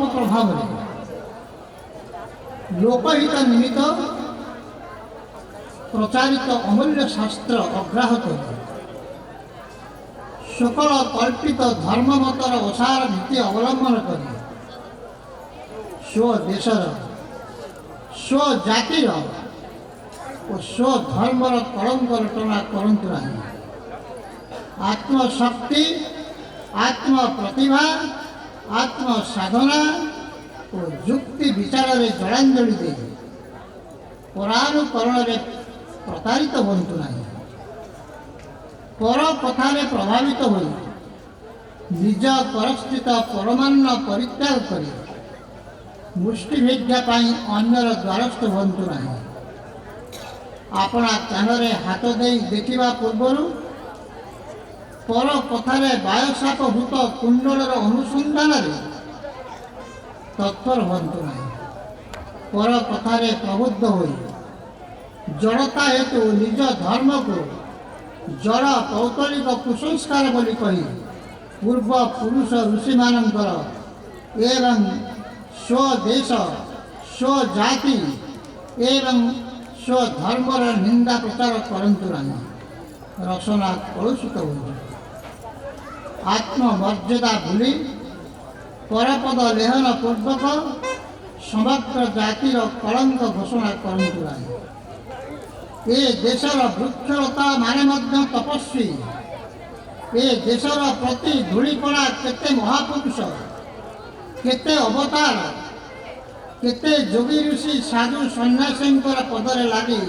অপপ্রভাব লোকহিত নিমিত্ত প্রচারিত অমূল্য শাস্ত্র অগ্রাহ্য করে সকল কল্পিত ধর্মমতর অসার ভিত্তি অবলম্বন করে স্বদেশর স্বজাতির ও স্বধর্মর কলঙ্ক রটনা করন্তু ନାହିଁ। আত্মশক্তি আত্মপ্রতিভা আত্মসাধনা ও যুক্তি বিচাରରେ ଜଳାଞ୍ଜଳି ଦେଇ ପରାନୁକରଣରେ ପ୍ରତାରିତ ହୁଅନ୍ତୁ ନାହିଁ। ପର କଥାରେ ପ୍ରଭାବିତ ହୋଇ ନିଜ ପରିସ୍ଥିତ ପରମାନ୍ନ ପରିତ୍ୟାଗ କରି ମୁଷ୍ଟିଭିକ୍ଷା ପାଇଁ ଅନ୍ୟର ଦ୍ୱାରସ୍ଥ ହୁଅନ୍ତୁ ନାହିଁ। ଆପଣା କାନରେ ହାତ ଦେଇ ଦେଖିବା ପୂର୍ବରୁ ପର କଥାରେ ବାୟସାପଭୂତ କୁଣ୍ଡଳର ଅନୁସନ୍ଧାନରେ ତତ୍ପର ହୁଅନ୍ତୁ ନାହିଁ। ପର କଥାରେ ପ୍ରବୁଦ୍ଧ ହୋଇ ଜଡ଼ତା ହେତୁ ନିଜ ଧର୍ମକୁ ଜଡ଼ ପୌତଳିକ କୁସଂସ୍କାର ବୋଲି କହି ପୂର୍ବ ପୁରୁଷ ଋଷିମାନଙ୍କର ଏବଂ ସ୍ୱଦେଶ ସ୍ୱଜାତି ଏବଂ ସ୍ୱଧର୍ମର ନିନ୍ଦା ପ୍ରଚାର କରନ୍ତୁ ନାହିଁ। ରସନା କଳୁଷିତ ହୋଇଯିବ। ଆତ୍ମମର୍ଯ୍ୟାଦା ଭୁଲି ପରପଦ ଲେହନ ପୂର୍ବକ ସମଗ୍ର ଜାତିର କଳଙ୍କ ଘୋଷଣା କରନ୍ତୁ ନାହିଁ। ଏ ଦେଶର ବୃକ୍ଷଲତା ମାନେ ମଧ୍ୟ ତପସ୍ୱୀ। ଏ ଦେଶର ପ୍ରତି ଧୂଳିପଡ଼ା କେତେ ମହାପୁରୁଷ କେତେ ଅବତାର କେତେ ଯୋଗୀ ଋଷି ସାଧୁ ସନ୍ନ୍ୟାସୀଙ୍କର ପଦରେ ଲାଗି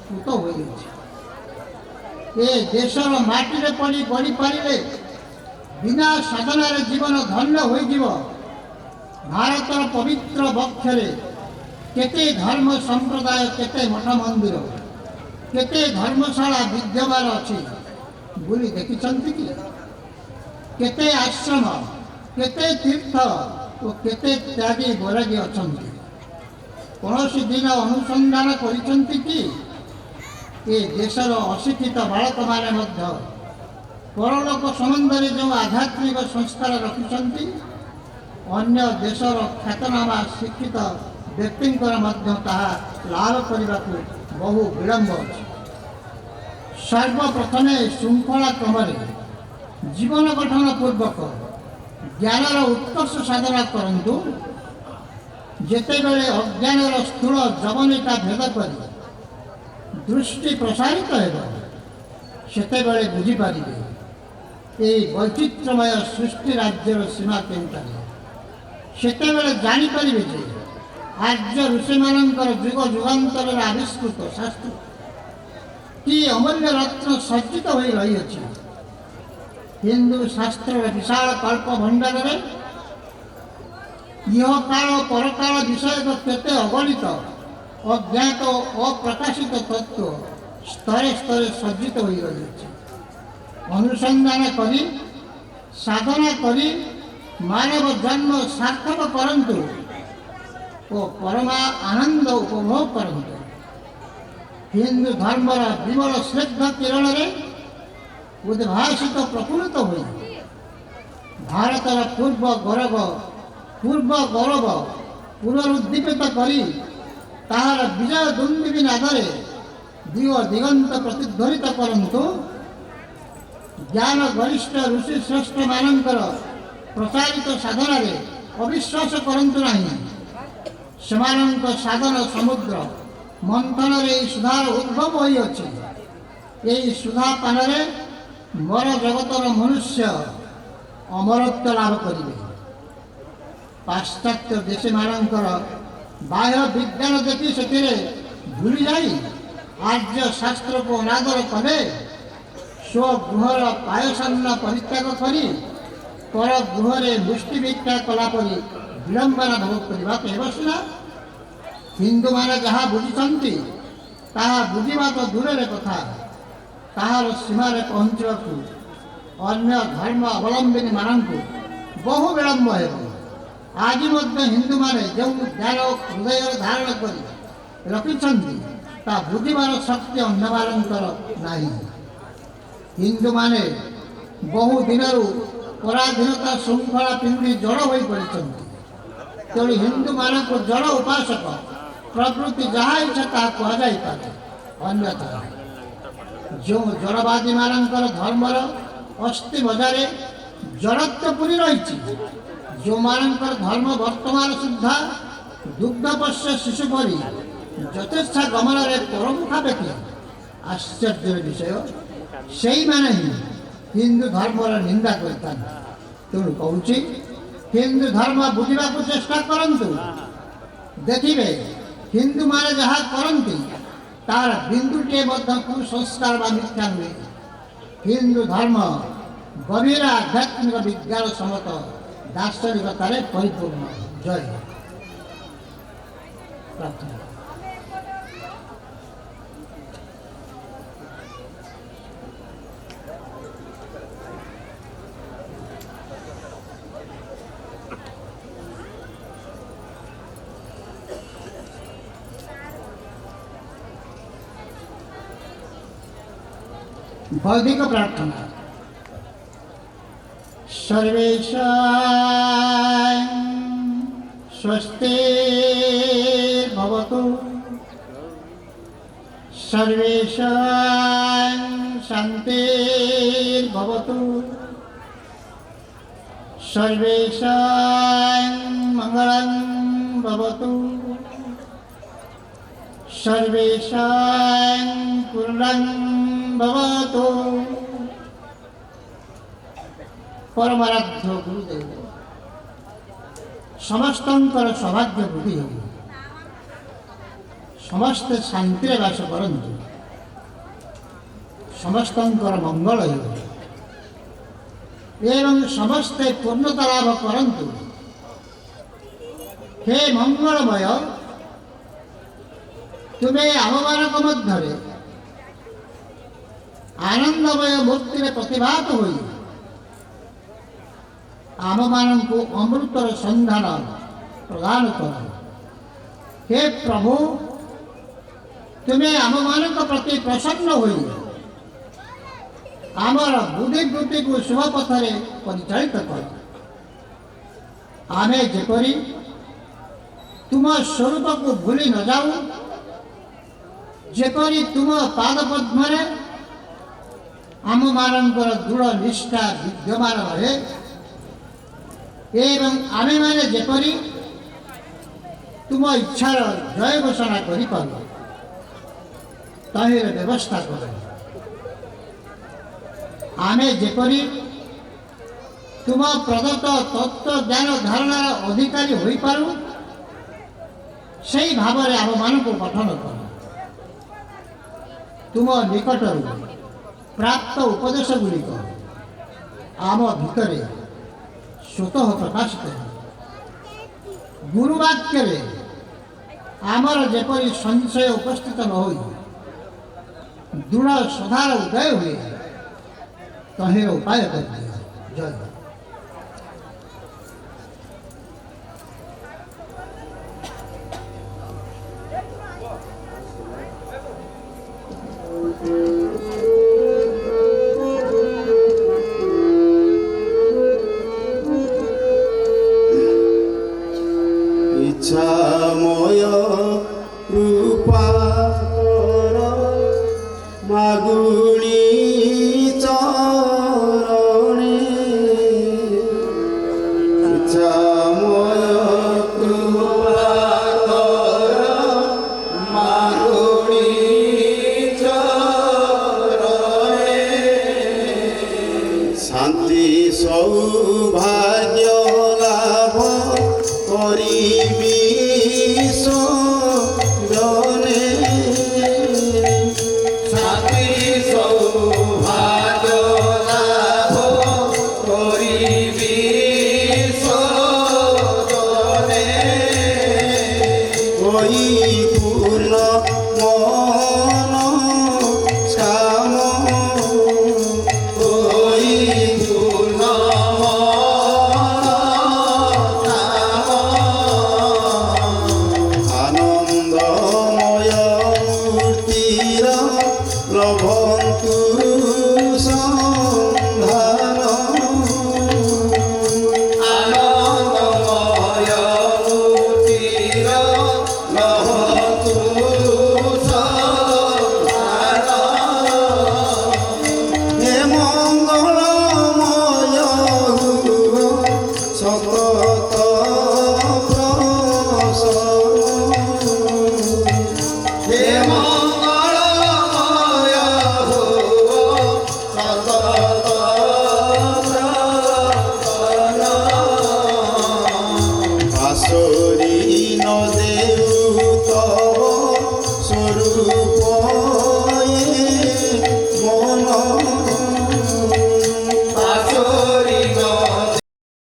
କୃତ ହୋଇଯାଇଛି। ଏ ଦେଶର ମାଟିରେ ପଡ଼ି ଗଢ଼ିପାରିଲେ ବିନା ସାଧନାରେ ଜୀବନ ଧନ୍ୟ ହୋଇଯିବ। ଭାରତର ପବିତ୍ର ବକ୍ଷରେ କେତେ ଧର୍ମ ସମ୍ପ୍ରଦାୟ କେତେ ମଠ ମନ୍ଦିର କେତେ ଧର୍ମଶାଳା ବିଦ୍ୟମାନ ଅଛି ବୁଲି ଦେଖିଛନ୍ତି କି? କେତେ ଆଶ୍ରମ କେତେ ତୀର୍ଥ ଓ କେତେ ତ୍ୟାଗୀ ବୈରାଗୀ ଅଛନ୍ତି? କୌଣସି ଦିନ ଅନୁସନ୍ଧାନ କରିଛନ୍ତି କି ଏ ଦେଶର ଅଶିକ୍ଷିତ ବାଳକମାନେ ମଧ୍ୟ ପରଲୋକ ସମ୍ବନ୍ଧରେ ଯେଉଁ ଆଧ୍ୟାତ୍ମିକ ସଂସ୍କାର ରଖିଛନ୍ତି ଅନ୍ୟ ଦେଶର ଖ୍ୟାତନାମା ଶିକ୍ଷିତ ବ୍ୟକ୍ତିଙ୍କର ମଧ୍ୟ ତାହା ଲାଭ କରିବାକୁ ବହୁ ବିଳମ୍ବ ଅଛି। ସର୍ବପ୍ରଥମେ ଶୃଙ୍ଖଳା କ୍ରମରେ ଜୀବନ ଗଠନ ପୂର୍ବକ ଜ୍ଞାନର ଉତ୍କର୍ଷ ସାଧନା କରନ୍ତୁ। ଯେତେବେଳେ ଅଜ୍ଞାନର ସ୍ଥୂଳ ଯବନିକା ଭେଦ କରି ଦୃଷ୍ଟି ପ୍ରସାରିତ ହେବ ସେତେବେଳେ ବୁଝିପାରିବେ ଏହି ବୈଚିତ୍ର୍ୟମୟ ସୃଷ୍ଟି ରାଜ୍ୟର ସୀମା କେଉଁଠାରେ। ସେତେବେଳେ ଜାଣିପାରିବେ ଯେ ଆର୍ଯ୍ୟ ଋଷିମାନଙ୍କର ଯୁଗ ଯୁଗାନ୍ତରରେ ଆବିଷ୍କୃତ ଶାସ୍ତ୍ର କି ଅମୂଲ୍ୟ ରତ୍ନ ସଜ୍ଜିତ ହୋଇ ରହିଅଛି। ହିନ୍ଦୁ ଶାସ୍ତ୍ରର ବିଶାଳ କଳ୍ପ ଭଣ୍ଡାରରେ ଇହକାଳ ପରକାଳ ବିଷୟକ କେତେ ଅଗଣିତ ଅଜ୍ଞାତ ଅପ୍ରକାଶିତ ତତ୍ତ୍ୱ ସ୍ତରେ ସ୍ତରେ ସଜ୍ଜିତ ହୋଇ ରହିଅଛି। ଅନୁସନ୍ଧାନ କରି ସାଧନା କରି ମାନବ ଜନ୍ମ ସାର୍ଥକ କରନ୍ତୁ ଓ ପରମା ଆନନ୍ଦ ଉପଭୋଗ କରନ୍ତୁ। ହିନ୍ଦୁ ଧର୍ମର ବିମଳ ସ୍ନିଗ୍ଧ କିରଣରେ ଉଦ୍ଭାସିତ ପ୍ରଫୁଲ୍ଲିତ ହୋଇ ଭାରତର ପୂର୍ବ ଗୌରବ ପୁନରୁଦ୍ଦୀପିତ କରି ତାହାର ବିଜୟ ଦୁନ୍ଦୁଭି ନାଦରେ ଦିଗ ଦିଗନ୍ତ ପ୍ରତିଧ୍ୱନିତ କରନ୍ତୁ। ଜ୍ଞାନ ଗରିଷ୍ଠ ଋଷି ଶ୍ରେଷ୍ଠମାନଙ୍କର ପ୍ରଚାରିତ ସାଧନାରେ ଅବିଶ୍ୱାସ କରନ୍ତୁ ନାହିଁ। ସେମାନଙ୍କ ସାଧନ ସମୁଦ୍ର ମନ୍ଥନରେ ଏହି ସୁଧାର ଉଦ୍ଭବ ହୋଇଅଛି। ଏହି ସୁଧା ପାନରେ ମର ଜଗତର ମନୁଷ୍ୟ ଅମରତ୍ୱ ଲାଭ କରିବେ। ପାଶ୍ଚାତ୍ୟ ଦେଶୀମାନଙ୍କର ବାହ୍ୟ ବିଜ୍ଞାନ ଦେଖି ସେଥିରେ ଭୁଲି ଯାଇ ଆର୍ଯ୍ୟ ଶାସ୍ତ୍ରକୁ ଅନାଦର କଲେ ସ୍ୱଗୃହର ପାୟସାନ୍ନ ପରିତ୍ୟାଗ କରି ପର ଗୃହରେ ମୁଷ୍ଟି ଭିକ୍ଷା କଲା ପରି ବିଳମ୍ବନା ଭୋଗ କରିବାକୁ ହେବ ସିନା। ହିନ୍ଦୁମାନେ ଯାହା ବୁଝିଛନ୍ତି ତାହା ବୁଝିବା ତ ଦୂରରେ କଥା, ତାହାର ସୀମାରେ ପହଞ୍ଚିବାକୁ ଅନ୍ୟ ଧର୍ମ ଅବଲମ୍ବୀମାନଙ୍କୁ ବହୁ ବିଳମ୍ବ ହେବ। ଆଜି ମଧ୍ୟ ହିନ୍ଦୁମାନେ ଯେଉଁ ଜ୍ଞାନ ହୃଦୟରେ ଧାରଣ କରି ରଖିଛନ୍ତି ତା ବୁଝିବାର ଶକ୍ତି ଅନ୍ୟମାନଙ୍କର ନାହିଁ। ହିନ୍ଦୁମାନେ ବହୁ ଦିନରୁ ପରାଧୀନତା ଶୃଙ୍ଖଳା ପିନ୍ଧି ଜଡ଼ ହୋଇପଡ଼ିଛନ୍ତି। ତେଣୁ ହିନ୍ଦୁମାନଙ୍କୁ ଜଳ ଉପାସକ ପ୍ରଭୃତି ଯାହା ଇଚ୍ଛା ତାହା କୁହାଯାଇପାରେ। ଅନ୍ୟଥା ଯେଉଁ ଜଳବାଦୀମାନଙ୍କର ଧର୍ମର ଅସ୍ଥି ମଜାରେ ଜଡ଼ତ୍ୱ ପୁରୀ ରହିଛି, ଯେଉଁମାନଙ୍କର ଧର୍ମ ବର୍ତ୍ତମାନ ସୁଦ୍ଧା ଦୁଗ୍ଧପୋଷ୍ୟ ଶିଶୁ ପରି ଯଥେଚ୍ଛା ଗମନରେ ପରମୁଖାପେକ୍ଷୀ ଆଶ୍ଚର୍ଯ୍ୟର ବିଷୟ, ସେଇମାନେ ହିଁ ହିନ୍ଦୁ ଧର୍ମର ନିନ୍ଦା କରିଥାନ୍ତି। ତେଣୁ କହୁଛି, ହିନ୍ଦୁ ଧର୍ମ ବୁଝିବାକୁ ଚେଷ୍ଟା କରନ୍ତୁ, ଦେଖିବେ ହିନ୍ଦୁମାନେ ଯାହା କରନ୍ତି ତାର ବିନ୍ଦୁଟିଏ ମଧ୍ୟ କୁସଂସ୍କାର ବା ମିଥ୍ୟା ନୁହେଁ। ହିନ୍ଦୁ ଧର୍ମ ଗଭୀର ଆଧ୍ୟାତ୍ମିକ ବିଜ୍ଞାନ ସମତ ଦାର୍ଶନିକତାରେ ପରିପୂର୍ଣ୍ଣ। ଜୟ ପ୍ରାର୍ଥନା। बौद्धिक प्रार्थना। सर्वेषां स्वस्तिर्भवतु, सर्वेषां शान्तिर्भवतु, सर्वेषां मङ्गलं भवतु, सर्वेषां पूर्णं भवतु। परमाराध्य गुरुदेव समस्तंकर सौभाग्य वृद्धि हो, समस्ते शांति बास करंतु, समस्तंकर मंगल हो एवं समस्ते पूर्णता लाभ करंतु। हे मंगलमय, तुम्हें आममानक मध्य आनंदमय मूर्ति प्रतिभात होई आम मानू अमृतर संधान प्रदान कर। हे प्रभु, तुम्हें आम मान प्रति प्रसन्न होई आमर बुद्धिवृत्ति को शुभ पथरे परिचालित कर। आमे जेपरी तुम स्वरूप को भूली न जाऊ, जेपरी तुम पाद पद्म आम मानकर दृढ़ निष्ठा विद्यमान रहे एवं आमे माने जेपरी तुम इच्छार जय घोषणा करि पारो ताहिर व्यवस्था कर। आमे जेपरी तुम प्रदत्त तत्व ज्ञान धारणार अधिकारी होई पारू सेई भावरे आम मानक गठन कर। तुम निकट प्राप्त उपदेश गुड़िक आम भितरे स्वतः प्रकाशित है। गुरुवाक्य आमर जेपरी संशय उपस्थित न हो दृढ़ सदार उदय हुए तहेर उपाय कर दिया। जय। इच्छामय कृपा कर मागुणी चरणे। इच्छामय कृपा कर मागुणी चरणे। शांति सौभाग्य लाभ करिबी सजने। शांति सौभाग्य लाभ करिबी सजने। कोई पूर्ण मन काम, कोई पूर्ण मन काम ସ